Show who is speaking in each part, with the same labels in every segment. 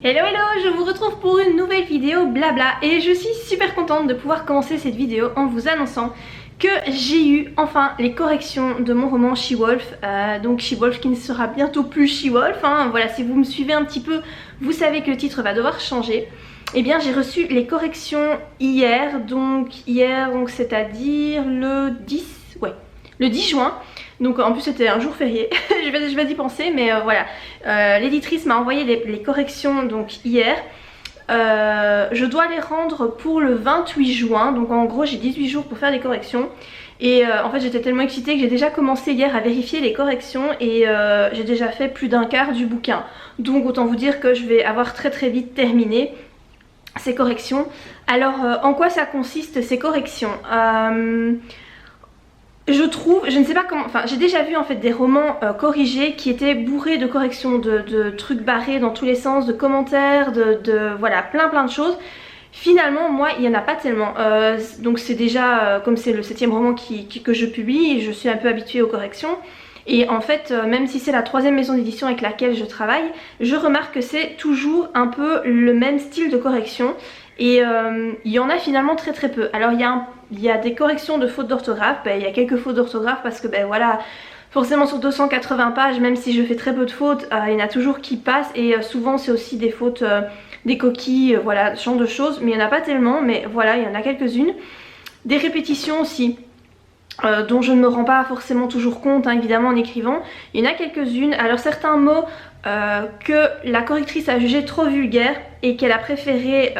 Speaker 1: Hello hello, je vous retrouve pour une nouvelle vidéo blabla et je suis super contente de pouvoir commencer cette vidéo en vous annonçant que j'ai eu enfin les corrections de mon roman She-Wolf, donc She-Wolf qui ne sera bientôt plus She-Wolf, hein. Voilà, si vous me suivez un petit peu, vous savez que le titre va devoir changer. Et bien j'ai reçu les corrections hier, donc c'est-à-dire le 10, ouais, le 10 juin. Donc en plus c'était un jour férié, je vais y penser, mais voilà. L'éditrice m'a envoyé les corrections donc hier. Je dois les rendre pour le 28 juin, donc en gros j'ai 18 jours pour faire des corrections. Et en fait j'étais tellement excitée que j'ai déjà commencé hier à vérifier les corrections et j'ai déjà fait plus d'un quart du bouquin. Donc autant vous dire que je vais avoir très vite terminé ces corrections. Alors en quoi ça consiste ces corrections? Je trouve, je ne sais pas comment, enfin j'ai déjà vu en fait des romans corrigés qui étaient bourrés de corrections, de trucs barrés dans tous les sens, de commentaires, voilà, plein de choses. Finalement moi il n'y en a pas tellement, donc c'est déjà, comme c'est le 7e roman que je publie, je suis un peu habituée aux corrections. Et en fait même si c'est la 3e maison d'édition avec laquelle je travaille, je remarque que c'est toujours un peu le même style de correction. Et il y en a finalement très peu. Alors il y a des corrections de fautes d'orthographe, il y a quelques fautes d'orthographe parce que voilà, forcément sur 280 pages, même si je fais très peu de fautes, il y en a toujours qui passent. Et souvent c'est aussi des fautes, des coquilles, voilà, ce genre de choses. Mais il n'y en a pas tellement, mais voilà, il y en a quelques-unes. Des répétitions aussi. Dont je ne me rends pas forcément toujours compte, hein, évidemment en écrivant. Il y en a quelques-unes. Alors certains mots que la correctrice a jugé trop vulgaires et qu'elle a préféré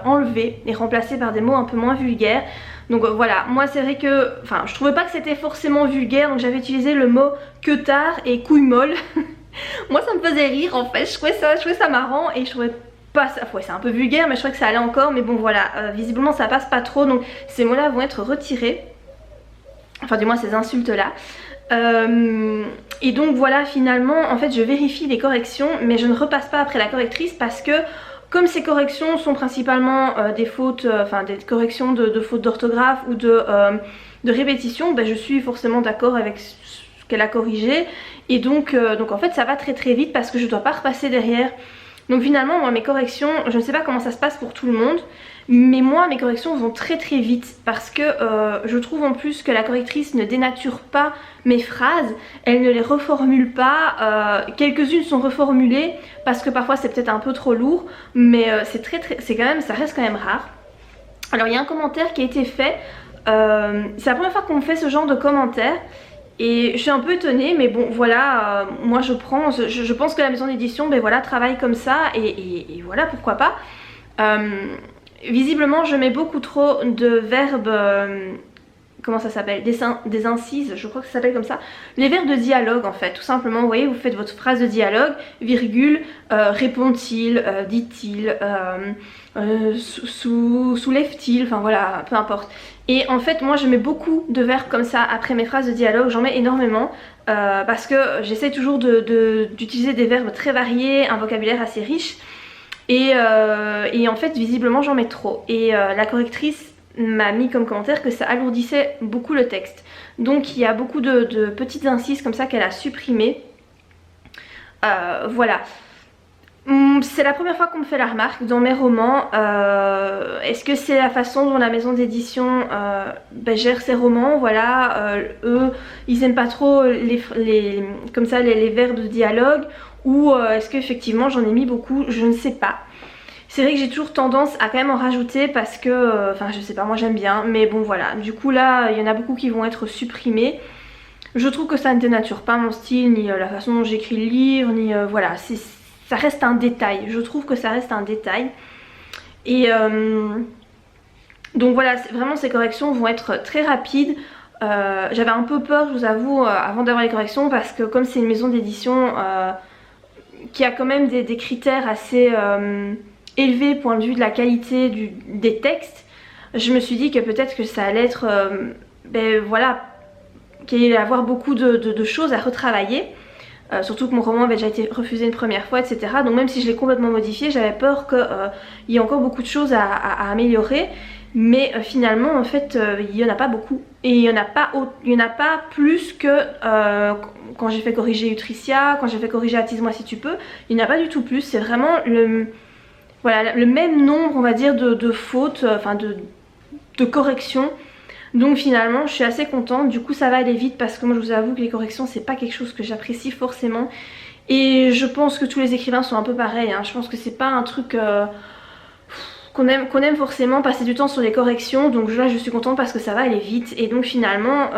Speaker 1: enlever et remplacer par des mots un peu moins vulgaires. Donc voilà, moi c'est vrai que, enfin je trouvais pas que c'était forcément vulgaire, donc j'avais utilisé le mot que tard et couille molle. Moi ça me faisait rire en fait, je trouvais ça marrant et je trouvais pas ça, ouais c'est un peu vulgaire mais je trouvais que ça allait encore, mais bon voilà, visiblement ça passe pas trop, donc ces mots là vont être retirés. Enfin du moins ces insultes là. Et donc voilà, finalement en fait je vérifie les corrections mais je ne repasse pas après la correctrice parce que comme ces corrections sont principalement des fautes, enfin des corrections de fautes d'orthographe ou de répétition, je suis forcément d'accord avec ce qu'elle a corrigé. Et donc en fait ça va très vite parce que je dois pas repasser derrière. Donc finalement moi mes corrections, je ne sais pas comment ça se passe pour tout le monde, mais moi mes corrections vont très vite parce que je trouve en plus que la correctrice ne dénature pas mes phrases, elle ne les reformule pas, quelques-unes sont reformulées parce que parfois c'est peut-être un peu trop lourd, mais c'est quand même, ça reste quand même rare. Alors il y a un commentaire qui a été fait, c'est la première fois qu'on me fait ce genre de commentaire. Et je suis un peu étonnée, mais bon voilà, moi je pense que la maison d'édition voilà, travaille comme ça et voilà, pourquoi pas. Visiblement je mets beaucoup trop de verbes, comment ça s'appelle, des incises, je crois que ça s'appelle comme ça. Les verbes de dialogue en fait, tout simplement, vous voyez, vous faites votre phrase de dialogue, virgule, répond-il, dit-il, soulève-t-il, enfin voilà, peu importe. Et en fait moi je mets beaucoup de verbes comme ça après mes phrases de dialogue, j'en mets énormément parce que j'essaie toujours d'utiliser des verbes très variés, un vocabulaire assez riche. Et en fait visiblement j'en mets trop. Et la correctrice m'a mis comme commentaire que ça alourdissait beaucoup le texte. Donc il y a beaucoup de petites incises comme ça qu'elle a supprimées. Voilà. C'est la première fois qu'on me fait la remarque dans mes romans. Est-ce que c'est la façon dont la maison d'édition gère ses romans? Voilà, eux ils aiment pas trop comme ça les verbes de dialogue, ou est-ce qu'effectivement j'en ai mis beaucoup? Je ne sais pas. C'est vrai que j'ai toujours tendance à quand même en rajouter parce que, enfin je sais pas, moi j'aime bien, mais bon voilà. Du coup là il y en a beaucoup qui vont être supprimés. Je trouve que ça ne dénature pas mon style, ni la façon dont j'écris le livre, ni voilà, ça reste un détail. Je trouve que ça reste un détail. Et donc voilà, vraiment ces corrections vont être très rapides. J'avais un peu peur, je vous avoue, avant d'avoir les corrections, parce que comme c'est une maison d'édition qui a quand même des critères assez élevés point de vue de la qualité des textes, je me suis dit que peut-être que ça allait être, voilà, qu'il allait y avoir beaucoup de choses à retravailler. Surtout que mon roman avait déjà été refusé une première fois, etc. Donc même si je l'ai complètement modifié, j'avais peur qu'il y ait encore beaucoup de choses à améliorer. Mais finalement en fait il n'y en a pas beaucoup. Et il n'y en a pas plus que quand j'ai fait corriger Utricia, quand j'ai fait corriger Attise-moi si tu peux. Il n'y en a pas du tout plus, c'est vraiment voilà, le même nombre on va dire de fautes, enfin de corrections. Donc finalement je suis assez contente, du coup ça va aller vite parce que moi je vous avoue que les corrections c'est pas quelque chose que j'apprécie forcément. Et je pense que tous les écrivains sont un peu pareils, hein. Je pense que c'est pas un truc qu'on aime forcément passer du temps sur les corrections. Donc là je suis contente parce que ça va aller vite. Et donc finalement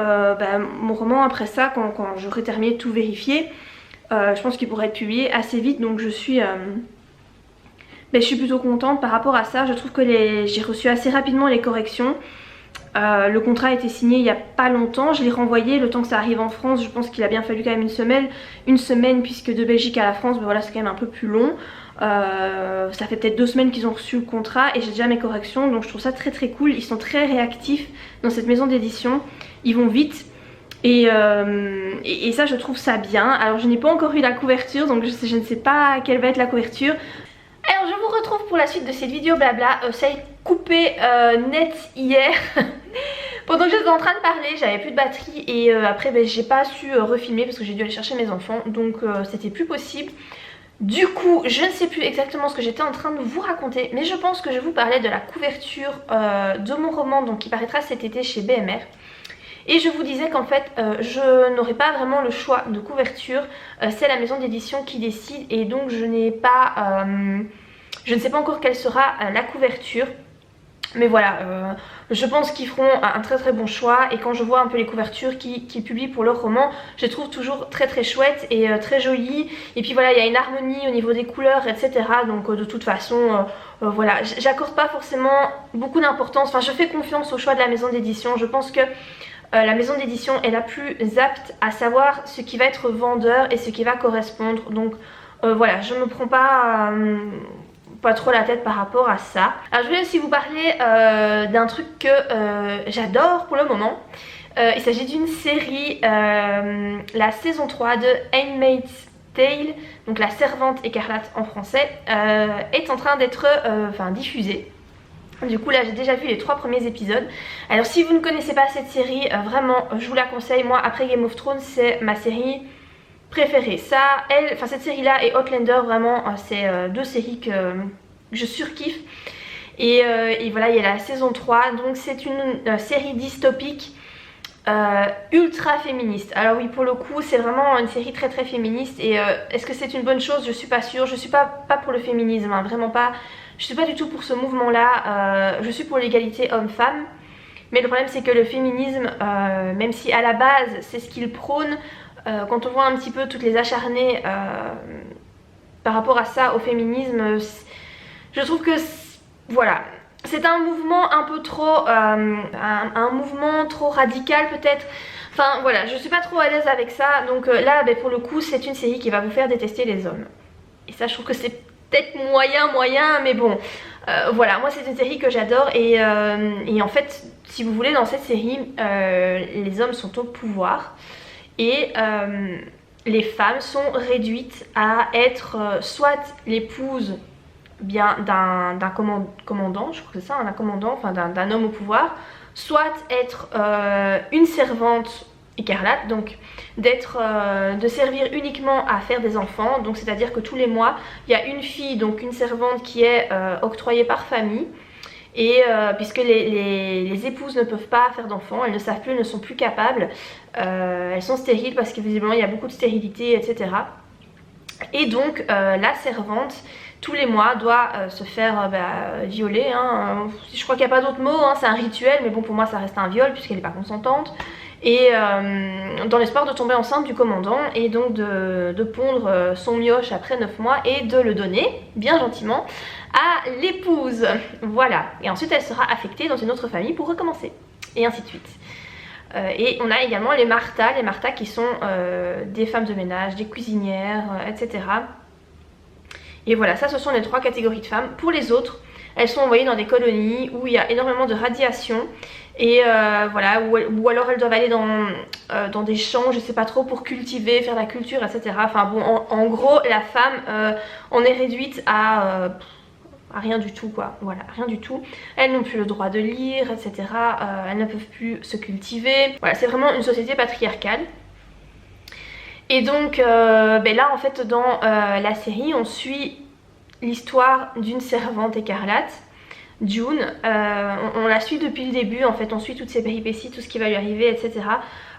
Speaker 1: mon roman après ça, quand j'aurai terminé de tout vérifier, je pense qu'il pourrait être publié assez vite. Donc je suis plutôt contente par rapport à ça. Je trouve que j'ai reçu assez rapidement les corrections. Le contrat a été signé il n'y a pas longtemps, je l'ai renvoyé le temps que ça arrive en France. Je pense qu'il a bien fallu quand même une semaine puisque de Belgique à la France, ben voilà, c'est quand même un peu plus long. Ça fait peut-être 2 semaines qu'ils ont reçu le contrat et j'ai déjà mes corrections, donc je trouve ça très très cool. Ils sont très réactifs dans cette maison d'édition, ils vont vite. Et ça je trouve ça bien. Alors je n'ai pas encore eu la couverture, donc je ne sais pas quelle va être la couverture. Alors je vous retrouve pour la suite de cette vidéo blabla. Ça a coupé net hier. Pendant que j'étais en train de parler, j'avais plus de batterie et après j'ai pas su refilmer parce que j'ai dû aller chercher mes enfants, donc c'était plus possible. Du coup je ne sais plus exactement ce que j'étais en train de vous raconter, mais je pense que je vous parlais de la couverture de mon roman donc qui paraîtra cet été chez BMR. Et je vous disais qu'en fait je n'aurai pas vraiment le choix de couverture, c'est la maison d'édition qui décide et donc je ne sais pas encore quelle sera la couverture. Mais voilà, je pense qu'ils feront un très très bon choix et quand je vois un peu les couvertures qu'ils publient pour leurs romans, je les trouve toujours très très chouettes et très jolies. Et puis voilà, il y a une harmonie au niveau des couleurs, etc. Donc de toute façon, voilà, j'accorde pas forcément beaucoup d'importance. Enfin, je fais confiance au choix de la maison d'édition. Je pense que la maison d'édition est la plus apte à savoir ce qui va être vendeur et ce qui va correspondre. Donc voilà, je ne me prends pas trop la tête par rapport à ça. Alors je voulais aussi vous parler d'un truc que j'adore pour le moment. Il s'agit d'une série, la saison 3 de Handmaid's Tale, donc la servante écarlate en français, est en train d'être diffusée. Du coup là j'ai déjà vu les 3 premiers épisodes. Alors si vous ne connaissez pas cette série, vraiment je vous la conseille. Moi après Game of Thrones c'est ma série préférée. Cette série là et Outlander, vraiment c'est 2 séries que je surkiffe. Et voilà, il y a la saison 3, donc c'est une série dystopique ultra féministe. Alors oui, pour le coup c'est vraiment une série très très féministe. Et est-ce que c'est une bonne chose? Je suis pas sûre. Je suis pas pour le féminisme, hein, vraiment pas. Je suis pas du tout pour ce mouvement là. Je suis pour l'égalité homme-femme. Mais le problème c'est que le féminisme, même si à la base c'est ce qu'il prône, quand on voit un petit peu toutes les acharnées par rapport à ça, au féminisme, je trouve que voilà, c'est un mouvement un peu trop un mouvement trop radical peut-être. Enfin voilà, je suis pas trop à l'aise avec ça. Donc là pour le coup c'est une série qui va vous faire détester les hommes. Et ça je trouve que c'est peut-être moyen, mais bon voilà, moi c'est une série que j'adore. Et en fait si vous voulez, dans cette série les hommes sont au pouvoir et les femmes sont réduites à être soit l'épouse bien d'un commandant, je crois que c'est ça, un commandant, enfin d'un homme au pouvoir, soit être une servante écarlate, donc de servir uniquement à faire des enfants. Donc c'est à dire que tous les mois il y a une fille, donc une servante qui est octroyée par famille. Et puisque les épouses ne peuvent pas faire d'enfants, elles ne savent plus, elles ne sont plus capables, elles sont stériles parce que visiblement il y a beaucoup de stérilité, etc. Et donc la servante tous les mois doit se faire violer, hein. Je crois qu'il n'y a pas d'autre mot, hein, c'est un rituel, mais bon pour moi ça reste un viol puisqu'elle n'est pas consentante. Et dans l'espoir de tomber enceinte du commandant et donc de pondre son mioche après 9 mois et de le donner bien gentiment à l'épouse. Voilà, et ensuite elle sera affectée dans une autre famille pour recommencer et ainsi de suite. Et on a également les Martha qui sont des femmes de ménage, des cuisinières, etc. Et voilà, ça ce sont les 3 catégories de femmes. Pour les autres, elles sont envoyées dans des colonies où il y a énormément de radiation. Et voilà, ou alors elles doivent aller dans des champs, je sais pas trop, pour cultiver, faire la culture, etc. Enfin bon, en gros, la femme, on est réduite à rien du tout quoi, voilà, rien du tout. Elles n'ont plus le droit de lire, etc. Elles ne peuvent plus se cultiver. Voilà, c'est vraiment une société patriarcale. Et donc là en fait dans la série on suit l'histoire d'une servante écarlate, June. On la suit depuis le début en fait, on suit toutes ses péripéties, tout ce qui va lui arriver, etc.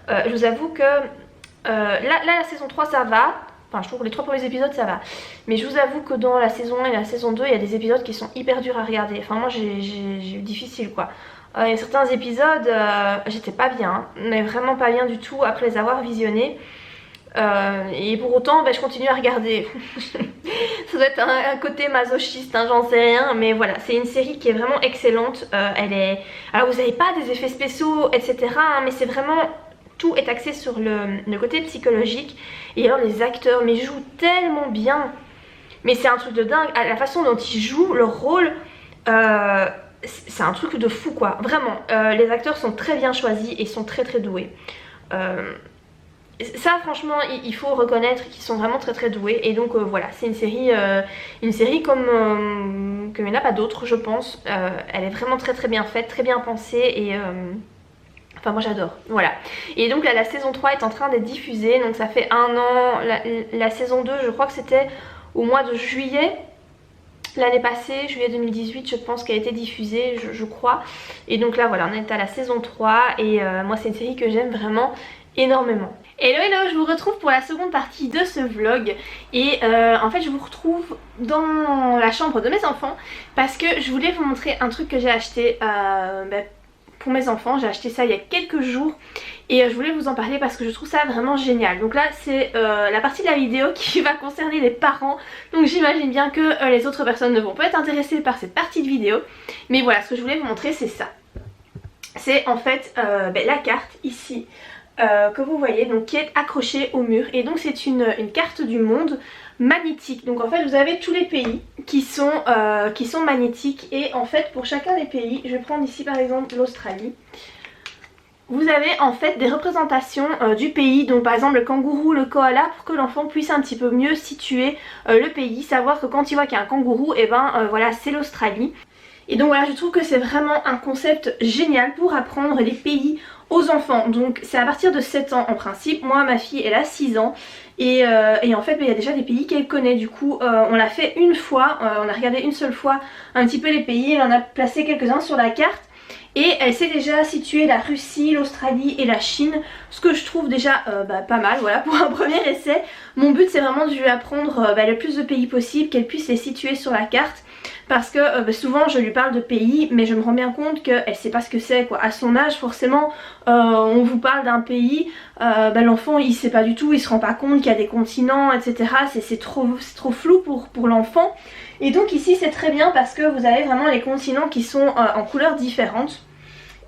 Speaker 1: Je vous avoue que là la saison 3 ça va. Enfin je trouve que les 3 premiers épisodes ça va. Mais je vous avoue que dans la saison 1 et la saison 2 il y a des épisodes qui sont hyper durs à regarder. Enfin moi j'ai eu difficile quoi. Il y a certains épisodes j'étais pas bien, hein, mais vraiment pas bien du tout après les avoir visionnés. Et pour autant je continue à regarder. Ça doit être un côté masochiste, hein, j'en sais rien. Mais voilà, c'est une série qui est vraiment excellente. Alors vous n'avez pas des effets spéciaux etc, hein, mais c'est vraiment... Tout est axé sur le côté psychologique. Et alors les acteurs mais jouent tellement bien. Mais c'est un truc de dingue. La façon dont ils jouent leur rôle, c'est un truc de fou quoi. Vraiment, les acteurs sont très bien choisis et sont très très doués. Ça franchement il faut reconnaître qu'ils sont vraiment très très doués. Et donc voilà, c'est une série comme il n'y en a pas d'autres je pense. Elle est vraiment très très bien faite, très bien pensée et... Enfin moi j'adore, voilà. Et donc là la saison 3 est en train d'être diffusée. Donc ça fait 1 an, la saison 2 je crois que c'était au mois de juillet l'année passée, juillet 2018 je pense qu'elle a été diffusée, je crois. Et donc là voilà, on est à la saison 3 et moi c'est une série que j'aime vraiment énormément. Hello hello, je vous retrouve pour la seconde partie de ce vlog. Et en fait je vous retrouve dans la chambre de mes enfants parce que je voulais vous montrer un truc que j'ai acheté pour mes enfants. J'ai acheté ça il y a quelques jours et je voulais vous en parler parce que je trouve ça vraiment génial. Donc là c'est la partie de la vidéo qui va concerner les parents, donc j'imagine bien que les autres personnes ne vont pas être intéressées par cette partie de vidéo. Mais voilà, ce que je voulais vous montrer c'est ça. C'est en fait la carte ici que vous voyez, donc qui est accrochée au mur. Et donc c'est une carte du monde magnétique. Donc en fait vous avez tous les pays qui sont magnétiques. Et en fait pour chacun des pays, je vais prendre ici par exemple l'Australie, vous avez en fait des représentations du pays. Donc par exemple le kangourou, le koala, pour que l'enfant puisse un petit peu mieux situer le pays, savoir que quand il voit qu'il y a un kangourou, et voilà c'est l'Australie. Et donc voilà, je trouve que c'est vraiment un concept génial pour apprendre les pays aux enfants. Donc c'est à partir de 7 ans en principe. Moi ma fille elle a 6 ans et en fait il y a déjà des pays qu'elle connaît. Du coup on l'a fait une fois, on a regardé une seule fois un petit peu les pays. Elle en a placé quelques-uns sur la carte. Et elle sait déjà situer la Russie, l'Australie et la Chine, ce que je trouve déjà pas mal, voilà, pour un premier essai. Mon but c'est vraiment de lui apprendre le plus de pays possible, qu'elle puisse les situer sur la carte. Parce que souvent je lui parle de pays mais je me rends bien compte qu'elle sait pas ce que c'est quoi. À son âge forcément on vous parle d'un pays, l'enfant il sait pas du tout, il se rend pas compte qu'il y a des continents etc. C'est trop flou pour l'enfant. Et donc ici c'est très bien parce que vous avez vraiment les continents qui sont en couleurs différentes.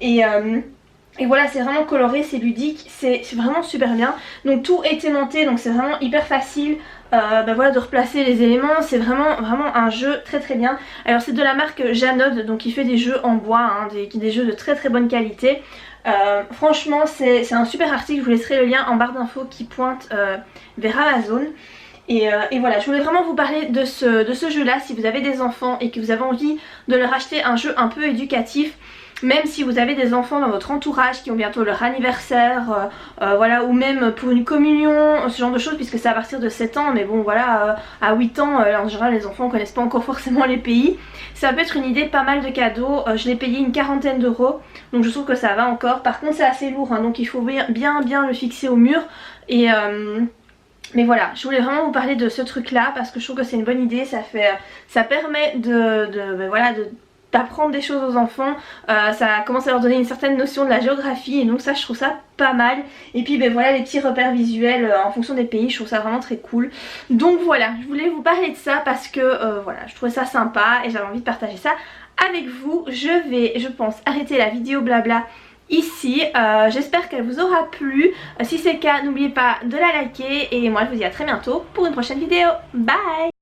Speaker 1: Et voilà, c'est vraiment coloré, c'est ludique, c'est vraiment super bien. Donc tout est aimanté, donc c'est vraiment hyper facile voilà, de replacer les éléments. C'est vraiment un jeu très très bien. Alors c'est de la marque Janod, donc il fait des jeux en bois, hein, des jeux de très très bonne qualité. Franchement c'est un super article, je vous laisserai le lien en barre d'infos qui pointe vers Amazon. Et voilà, je voulais vraiment vous parler de ce jeu là. Si vous avez des enfants et que vous avez envie de leur acheter un jeu un peu éducatif, même si vous avez des enfants dans votre entourage qui ont bientôt leur anniversaire, voilà, ou même pour une communion, ce genre de choses, puisque c'est à partir de 7 ans, mais bon voilà, à 8 ans, en général les enfants ne connaissent pas encore forcément les pays. Ça peut être une idée, pas mal de cadeaux. Je l'ai payé une quarantaine d'euros, donc je trouve que ça va encore. Par contre c'est assez lourd, hein, donc il faut bien le fixer au mur. Et... mais voilà, je voulais vraiment vous parler de ce truc là parce que je trouve que c'est une bonne idée. Ça permet d'apprendre des choses aux enfants, ça commence à leur donner une certaine notion de la géographie et donc ça je trouve ça pas mal. Et puis voilà les petits repères visuels en fonction des pays, je trouve ça vraiment très cool. Donc voilà, je voulais vous parler de ça parce que voilà, je trouvais ça sympa et j'avais envie de partager ça avec vous. Je vais, je pense, arrêter la vidéo blabla ici. J'espère qu'elle vous aura plu. Si c'est le cas, n'oubliez pas de la liker et moi je vous dis à très bientôt pour une prochaine vidéo. Bye!